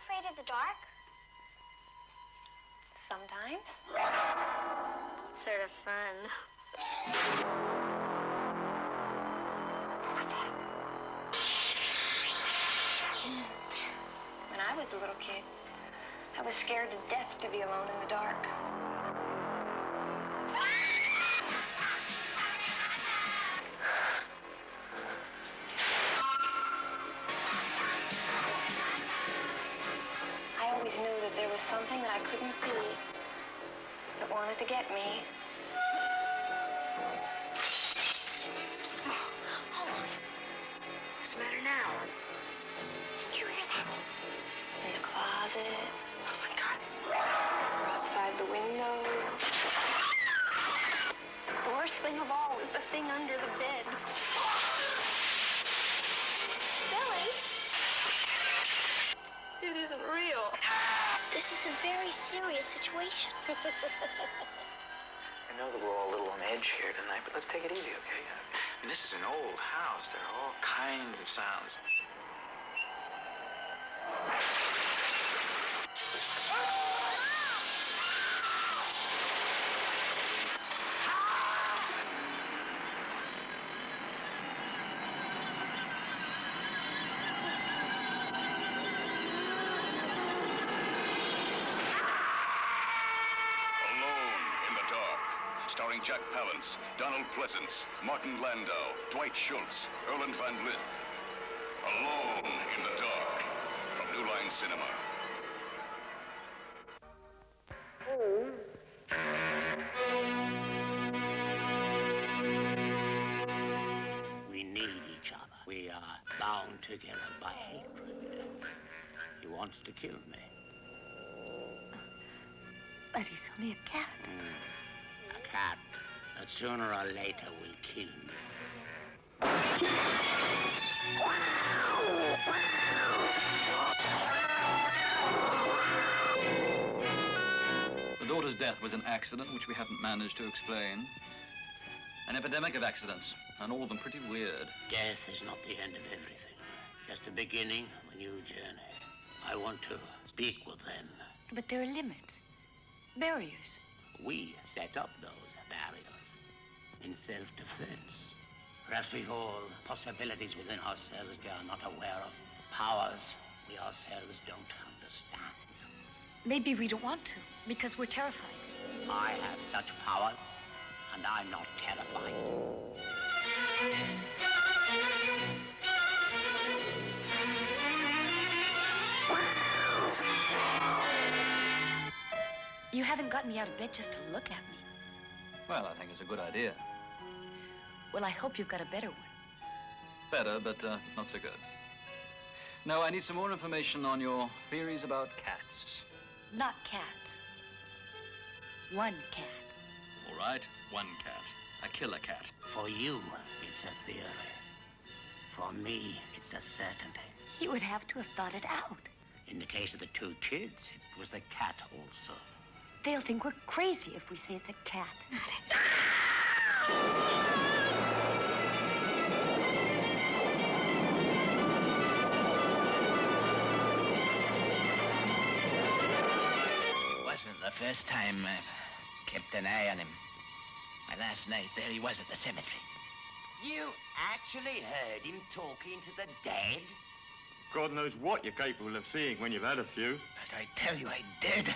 afraid of the dark? Sometimes. Sort of fun. What was that? When I was a little kid, I was scared to death to be alone in the dark. I always knew that there was something that I couldn't see that wanted to get me. Oh, hold on. What's the matter now? Did you hear that? In the closet. Oh, my God. Or outside the window. The worst thing of all is the thing under the bed. Billy? It isn't real. This is a very serious situation. I know that we're all a little on edge here tonight, but let's take it easy, okay? I mean, this is an old house. There are all kinds of sounds. Starring Jack Palance, Donald Pleasance, Martin Landau, Dwight Schultz, Erland Van Lith. Alone in the Dark, from New Line Cinema. We need each other. We are bound together by hatred. He wants to kill me. But he's only a cat. A cat that sooner or later will kill me. The daughter's death was an accident which we haven't managed to explain. An epidemic of accidents, and all of them pretty weird. Death is not the end of everything. Just the beginning of a new journey. I want to speak with them. But there are limits. Barriers. We set up those barriers in self-defense. Perhaps we've all possibilities within ourselves we are not aware of. Powers we ourselves don't understand. Maybe we don't want to, because we're terrified. I have such powers, and I'm not terrified. You haven't got me out of bed just to look at me. Well, I think it's a good idea. Well, I hope you've got a better one. Better, but not so good. No, I need some more information on your theories about cats. Not cats. One cat. All right, one cat. A killer cat. For you, it's a theory. For me, it's a certainty. He would have to have thought it out. In the case of the two kids, it was the cat also. They'll think we're crazy if we say it's a cat. Wasn't the first time I've kept an eye on him. My last night, there he was at the cemetery. You actually heard him talking to the dead? God knows what you're capable of seeing when you've had a few. But I tell you, I did.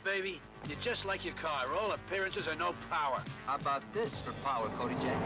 Baby, you're just like your car. All appearances and no power. How about this for power, Cody Jack?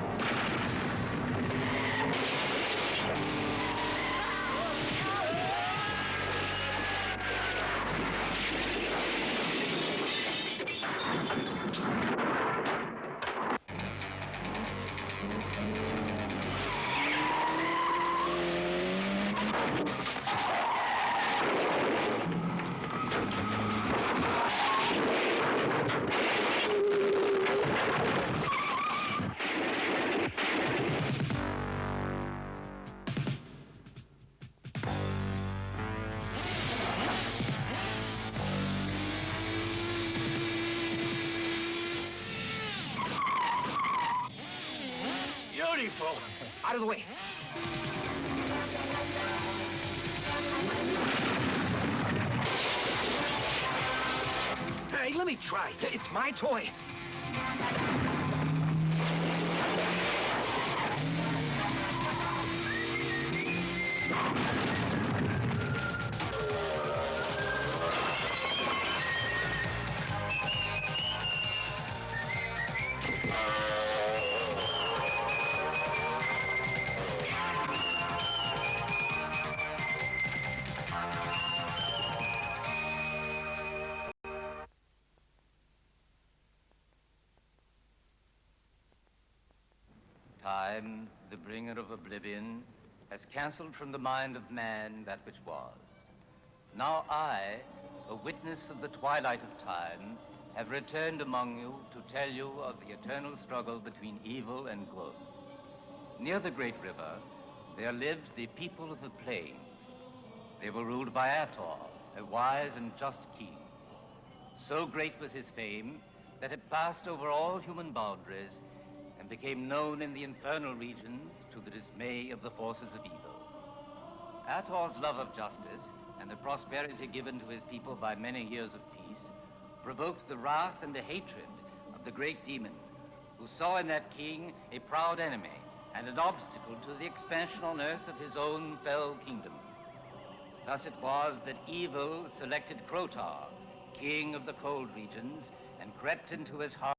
careful. Out of the way. Hey, let me try. It's my toy. Time, the bringer of oblivion, has cancelled from the mind of man that which was. Now I, a witness of the twilight of time, have returned among you to tell you of the eternal struggle between evil and good. Near the great river, there lived the people of the plain. They were ruled by Ator, a wise and just king. So great was his fame that it passed over all human boundaries and became known in the infernal regions to the dismay of the forces of evil. Ator's love of justice and the prosperity given to his people by many years of peace provoked the wrath and the hatred of the great demon, who saw in that king a proud enemy and an obstacle to the expansion on earth of his own fell kingdom. Thus it was that evil selected Krotar, king of the cold regions, and crept into his heart